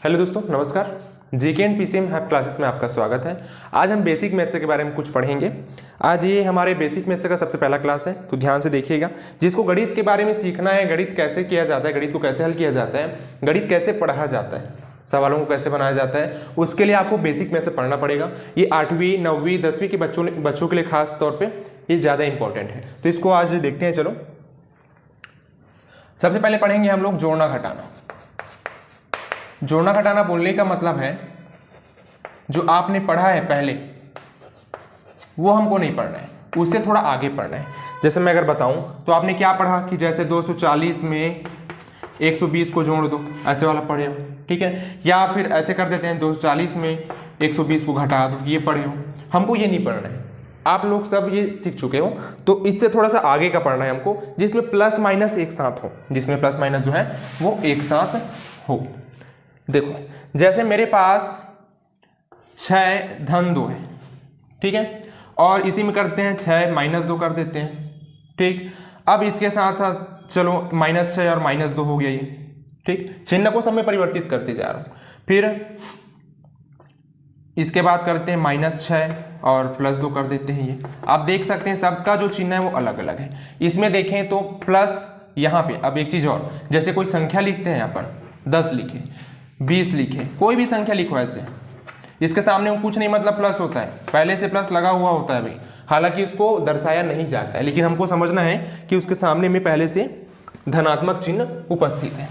Hello दोस्तों, नमस्कार। GK and PCM हैप classes में आपका स्वागत है। आज हम बेसिक मैथ्स के बारे में कुछ पढ़ेंगे। आज ये हमारे बेसिक मैथ्स का सबसे पहला क्लास है, तो ध्यान से देखिएगा। जिसको गणित के बारे में सीखना है, गणित कैसे किया जाता है, गणित को कैसे हल किया जाता है, गणित कैसे पढ़ा जाता है, सवालों को कैसे बनाया जाता है, उसके लिए आपको बेसिक मैथ्स से पढ़ना पड़ेगा। ये 8वीं 9वीं 10वीं के बच्चों के लिए खास तौर पर ये ज़्यादा इंपॉर्टेंट है। तो इसको आज देखते हैं। चलो, सबसे पहले पढ़ेंगे हम लोग जोड़ना घटाना। जोड़ना घटाना बोलने का मतलब है जो आपने पढ़ा है पहले वो हमको नहीं पढ़ना है, उससे थोड़ा आगे पढ़ना है। जैसे मैं अगर बताऊं तो आपने क्या पढ़ा कि जैसे 240 में 120 को जोड़ दो, ऐसे वाला पढ़े हो, ठीक है। या फिर ऐसे कर देते हैं 240 में 120 को घटा दो, ये पढ़े हो। हमको ये नहीं पढ़ना है, आप लोग सब ये सीख चुके हो। तो इससे थोड़ा सा आगे का पढ़ना है हमको, जिसमें प्लस माइनस एक साथ हो, जिसमें प्लस माइनस जो है वो एक साथ हो। देखो, जैसे मेरे पास 6 धन 2 है, ठीक है, और इसी में करते हैं 6 माइनस 2 कर देते हैं, ठीक। अब इसके साथ चलो -6 और -2 हो गया ये, ठीक। चिन्ह को सब में परिवर्तित करते जा रहा हूँ। फिर इसके बाद करते हैं -6 और +2 कर देते हैं ये। आप देख सकते हैं सबका जो चिन्ह है वो अलग अलग है। इसमें देखें तो प्लस यहाँ पे, अब एक चीज़ और, जैसे कोई संख्या लिखते हैं यहाँ पर 10 लिखे, 20 लिखे, कोई भी संख्या लिखो ऐसे, इसके सामने वो कुछ नहीं मतलब प्लस होता है, पहले से प्लस लगा हुआ होता है भाई, हालांकि उसको दर्शाया नहीं जाता है, लेकिन हमको समझना है कि उसके सामने में पहले से धनात्मक चिन्ह उपस्थित है,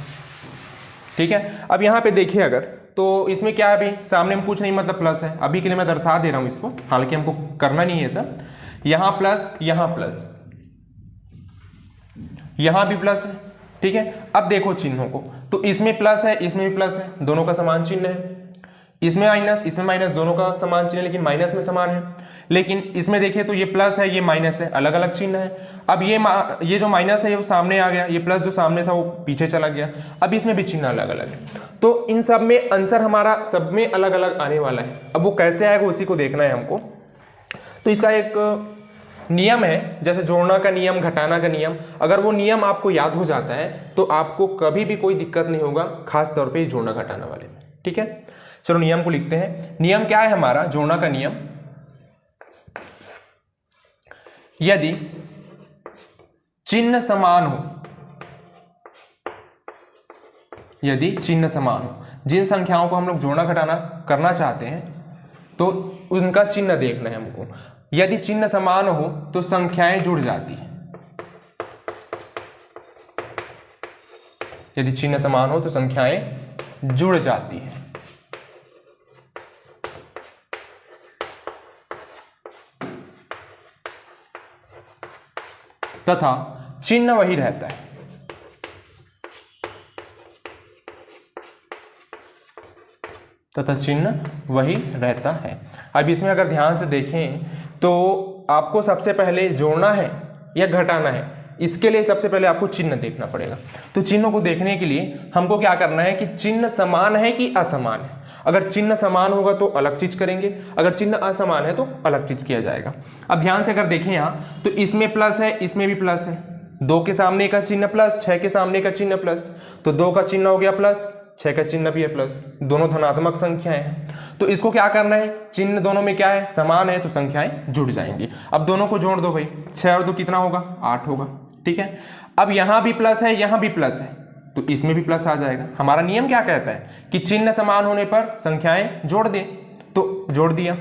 ठीक है। अब यहाँ पे देखिए अगर, तो इसमें क्या है भाई, सामने में कुछ नहीं मतलब प्लस है। अभी के लिए मैं दर्शा दे रहा हूँ इसको, हालांकि हमको करना नहीं है सब। यहाँ प्लस, यहाँ प्लस, यहाँ भी प्लस है, ठीक है। अब देखो चिन्हों को, तो इसमें प्लस है, इसमें भी प्लस है, दोनों का समान चिन्ह है। इसमें माइनस, इसमें माइनस, दोनों का समान चिन्ह है, लेकिन माइनस में समान है। लेकिन इसमें देखिए तो ये प्लस है, ये माइनस है, अलग अलग चिन्ह है। अब ये जो माइनस है ये वो सामने आ गया, ये प्लस जो सामने था वो पीछे चला गया। अब इसमें भी चिन्ह अलग अलग है, तो इन सब में आंसर हमारा सब में अलग अलग आने वाला है। अब वो कैसे आएगा उसी को देखना है हमको। तो इसका एक नियम है, जैसे जोड़ना का नियम, घटाना का नियम, अगर वो नियम आपको याद हो जाता है तो आपको कभी भी कोई दिक्कत नहीं होगा, खास तौर पे जोड़ना घटाना वाले में, ठीक है। चलो नियम को लिखते हैं। नियम क्या है हमारा जोड़ना का नियम, यदि चिन्ह समान हो, यदि चिन्ह समान हो, जिन संख्याओं को हम लोग जोड़ना घटाना करना चाहते हैं तो उनका चिन्ह देखना है हमको। यदि चिन्ह समान हो तो संख्याएं जुड़ जाती हैं, यदि चिन्ह समान हो तो संख्याएं जुड़ जाती हैं, तथा चिन्ह वही रहता है, तथा चिन्ह वही रहता है। अब इसमें अगर ध्यान से देखें तो आपको सबसे पहले जोड़ना है या घटाना है, इसके लिए सबसे पहले आपको चिन्ह देखना पड़ेगा। तो चिन्हों को देखने के लिए हमको क्या करना है कि चिन्ह समान है कि असमान है। अगर चिन्ह समान होगा तो अलग चीज करेंगे, अगर चिन्ह असमान है तो अलग चीज किया जाएगा। अब ध्यान से अगर देखें यहाँ तो इसमें प्लस है, इसमें भी प्लस है, 2 के सामने का चिन्ह प्लस, 6 के सामने का चिन्ह प्लस, तो 2 का चिन्ह हो गया प्लस, 6 का चिन्ह भी है प्लस, दोनों धनात्मक संख्याएं हैं। तो इसको क्या करना है, चिन्ह दोनों में क्या है, समान है, तो संख्याएं जुड़ जाएंगी। अब दोनों को जोड़ दो भाई, 6 और 2 कितना होगा, 8 होगा, ठीक है। अब यहां भी प्लस है, यहां भी प्लस है, तो इसमें भी प्लस आ जाएगा। हमारा नियम क्या कहता है कि चिन्ह समान होने पर संख्याएं जोड़ दे, तो जोड़ दिया,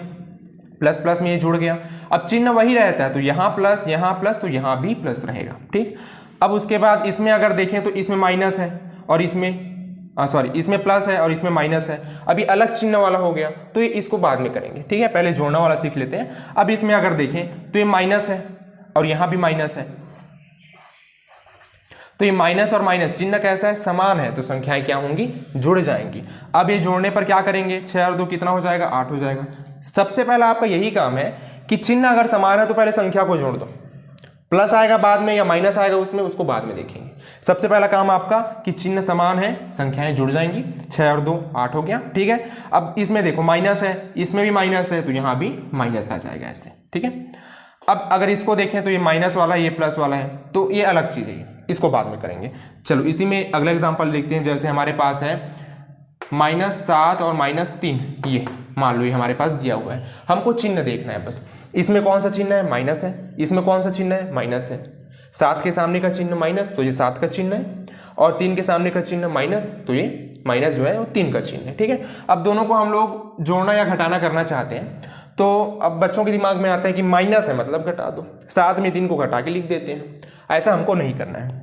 प्लस प्लस में ये जुड़ गया। अब चिन्ह वही रहता है, तो यहां प्लस तो यहां भी प्लस रहेगा, ठीक। अब उसके बाद इसमें अगर देखें तो इसमें माइनस है और इसमें इसमें प्लस है और इसमें माइनस है, अभी अलग चिन्ह वाला हो गया, तो ये इसको बाद में करेंगे, ठीक है। पहले जोड़ना वाला सीख लेते हैं। अब इसमें अगर देखें तो ये माइनस है और यहां भी माइनस है, तो ये माइनस और माइनस चिन्ह कैसा है, समान है, तो संख्याएं क्या होंगी, जुड़ जाएंगी। अब ये जोड़ने पर क्या करेंगे, 6 और 2 कितना हो जाएगा, 8 हो जाएगा। सबसे पहला आपका यही काम है कि चिन्ह अगर समान है तो पहले संख्या को जोड़ दो, प्लस आएगा बाद में या माइनस आएगा उसमें, उसको बाद में देखेंगे। सबसे पहला काम आपका कि चिन्ह समान है, संख्याएं जुड़ जाएंगी, 6 और 2 8 हो गया, ठीक है। अब इसमें देखो माइनस है, इसमें भी माइनस है, तो यहां भी माइनस आ जाएगा ऐसे, ठीक है। अब अगर इसको देखें तो ये माइनस वाला है, ये प्लस वाला है, तो ये अलग चीज है, इसको बाद में करेंगे। चलो इसी में अगला एग्जांपल देखते हैं। जैसे हमारे पास है -7 और -3, ये मान लो ये हमारे पास दिया हुआ है, हमको चिन्ह देखना है बस। इसमें कौन सा चिन्ह है? माइनस है। इसमें कौन सा चिन्ह है? माइनस है। 7 के सामने का चिन्ह माइनस, तो ये 7 का चिन्ह है, और 3 के सामने का चिन्ह माइनस, तो ये माइनस जो है वो 3 का चिन्ह है। ठीक है, अब दोनों को हम लोग जोड़ना या घटाना करना चाहते हैं, तो अब बच्चों के दिमाग में आता है कि माइनस है मतलब घटा दो, साथ में 3 को घटा के लिख देते हैं। ऐसा हमको नहीं करना है।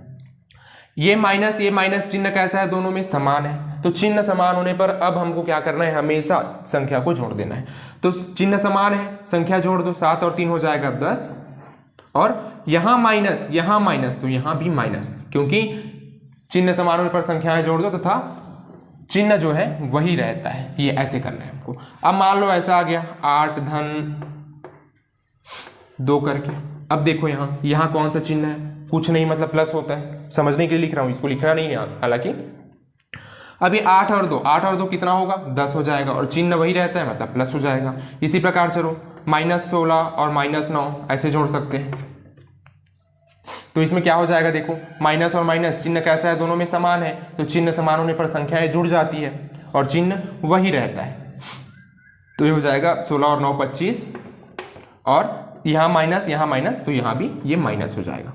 ये माइनस चिन्ह कैसा है? दोनों में समान है। तो चिन्ह समान होने पर अब हमको क्या करना है? हमेशा संख्या को जोड़ देना है। तो चिन्ह समान है, संख्या जोड़ दो, 7 और 3 हो जाएगा 10, और यहाँ माइनस तो यहाँ भी माइनस, क्योंकि चिन्ह समान होने पर संख्याएं जोड़ दो तथा चिन्ह जो है वही रहता है। ये ऐसे करना है हमको। अब मान लो ऐसा आ गया 8 धन 2 करके। अब देखो यहाँ कौन सा चिन्ह है? कुछ नहीं, मतलब प्लस होता है। समझने के लिए लिख रहा हूँ, इसको लिखना नहीं है हालांकि। अभी 8 और 2 कितना होगा? 10 हो जाएगा, और चिन्ह वही रहता है मतलब प्लस हो जाएगा। इसी प्रकार चलो -16 और -9 ऐसे जोड़ सकते हैं। तो इसमें क्या हो जाएगा? देखो माइनस और माइनस चिन्ह कैसा है? दोनों में समान है। तो चिन्ह समान होने पर संख्याएं जुड़ जाती है और चिन्ह वही रहता है। तो ये हो जाएगा 16 और 9 25, और यहाँ माइनस तो यहाँ भी ये माइनस हो जाएगा।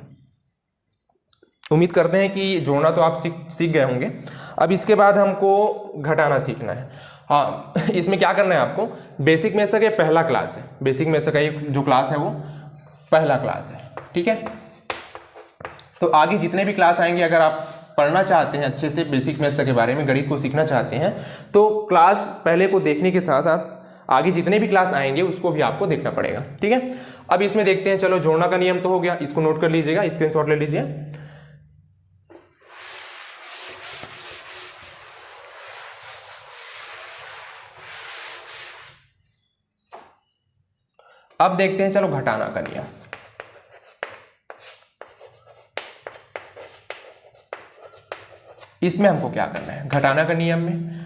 उम्मीद करते हैं कि जोड़ना तो आप सीख गए होंगे। अब इसके बाद हमको घटाना सीखना है। हाँ, इसमें क्या करना है आपको? बेसिक में से ये पहला क्लास है। बेसिक में से का ये जो क्लास है वो पहला क्लास है। ठीक है, तो आगे जितने भी क्लास आएंगे, अगर आप पढ़ना चाहते हैं अच्छे से बेसिक मैथ्स के बारे में, गणित को सीखना चाहते हैं, तो क्लास पहले को देखने के साथ साथ आगे जितने भी क्लास आएंगे उसको भी आपको देखना पड़ेगा। ठीक है, अब इसमें देखते हैं। चलो जोड़ना का नियम तो हो गया, इसको नोट कर लीजिएगा, स्क्रीनशॉट ले लीजिए। अब देखते हैं चलो घटाना का नियम। इसमें हमको क्या करना है? घटाना का नियम में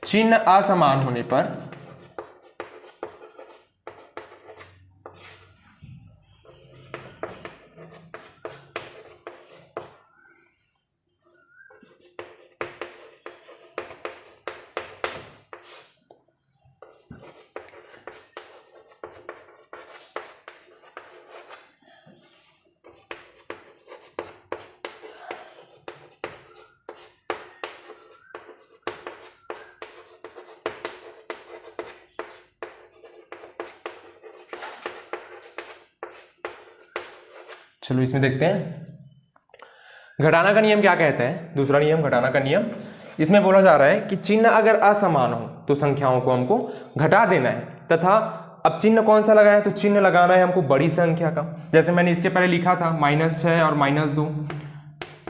चिन्ह असमान होने पर चलो इसमें देखते हैं घटाना का नियम क्या कहता है। दूसरा नियम घटाना का नियम, इसमें बोला जा रहा है कि चिन्ह अगर असमान हो तो संख्याओं को हमको घटा देना है, तथा अब चिन्ह कौन सा लगाए? तो चिन्ह लगाना है हमको बड़ी संख्या का। जैसे मैंने इसके पहले लिखा था -6 और -2,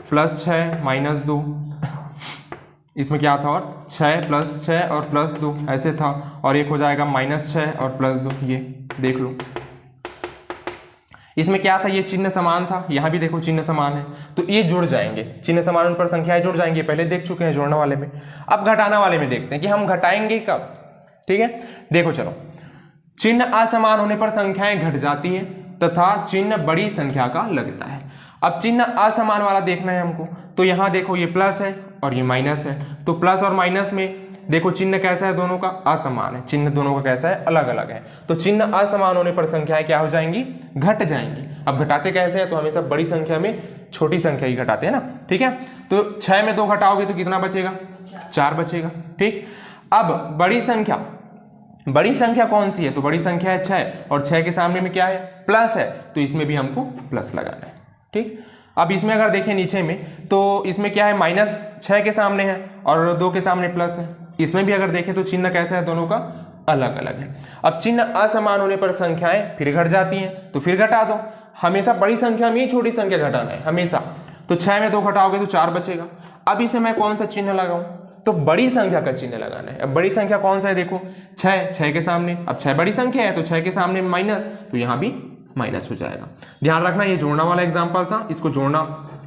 +6 -2, इसमें क्या था? और 6 +6 और +2 ऐसे था, और एक हो जाएगा -6 और +2, ये देख लो। इसमें क्या था? ये चिन्ह समान था, यहाँ भी देखो चिन्ह समान है, तो ये जुड़ जाएंगे। चिन्ह समान होने पर संख्याएं जुड़ जाएंगी, पहले देख चुके हैं जोड़ने वाले में। अब घटाना वाले में देखते हैं कि हम घटाएंगे कब। ठीक है, देखो चलो, चिन्ह असमान होने पर संख्याएं घट जाती है तथा चिन्ह बड़ी संख्या का लगता है। अब चिन्ह असमान वाला देखना है हमको, तो यहाँ देखो ये प्लस है और ये माइनस है, तो प्लस और माइनस में देखो चिन्ह कैसा है? दोनों का असमान है। चिन्ह दोनों का कैसा है? अलग अलग है। तो चिन्ह असमान होने पर संख्याएं क्या हो जाएंगी? घट जाएंगी। अब घटाते कैसे हैं? तो हमेशा बड़ी संख्या में छोटी संख्या ही घटाते हैं ना। ठीक है, तो 6 में 2 घटाओगे तो कितना बचेगा? 4 बचेगा। ठीक, अब बड़ी संख्या कौन सी है? तो बड़ी संख्या है 6, और 6 के सामने में क्या है? प्लस है, तो इसमें भी हमको प्लस लगाना है। ठीक, अब इसमें अगर देखें नीचे में, तो इसमें क्या है? -6 के सामने है और 2 के सामने प्लस है। इसमें भी अगर देखें तो चिन्ह कैसा है? दोनों का अलग अलग है। अब चिन्ह असमान होने पर संख्याएं फिर घट जाती हैं, तो फिर घटा दो। हमेशा बड़ी संख्या में ही छोटी संख्या घटाना है हमेशा। तो 6 में 2 घटाओगे तो 4 बचेगा। अब इसे मैं कौन सा चिन्ह लगाऊं? तो बड़ी संख्या का चिन्ह लगाना है। अब बड़ी संख्या कौन सा है? देखो 6 के सामने, अब 6 बड़ी संख्या है तो 6 के सामने माइनस, तो यहाँ भी माइनस हो जाएगा। ध्यान रखना, ये जोड़ना वाला एग्जाम्पल था, इसको जोड़ना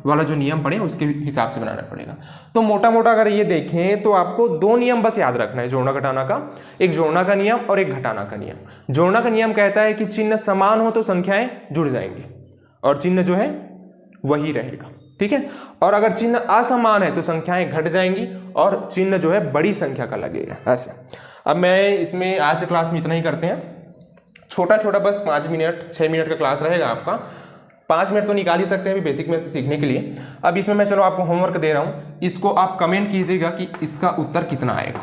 वाला जो नियम पड़े उसके हिसाब से बनाना पड़ेगा। तो मोटा मोटा अगर ये देखें तो आपको 2 नियम बस याद रखना है जोड़ना घटाना का, एक जोड़ना का नियम और एक घटाना का नियम। जोड़ना का नियम कहता है कि चिन्ह समान हो तो संख्याएं जुड़ जाएंगी और चिन्ह जो है वही रहेगा। ठीक है। और अगर चिन्ह असमान है तो संख्याएं घट जाएंगी और चिन्ह जो है बड़ी संख्या का लगेगा ऐसे। अब मैं इसमें आज की क्लास में इतना ही करते हैं, छोटा छोटा बस 5 मिनट 6 मिनट का क्लास रहेगा आपका। 5 मिनट तो निकाल ही सकते हैं अभी बेसिक में से सीखने के लिए। अब इसमें मैं चलो आपको होमवर्क दे रहा हूं, इसको आप कमेंट कीजिएगा कि इसका उत्तर कितना आएगा।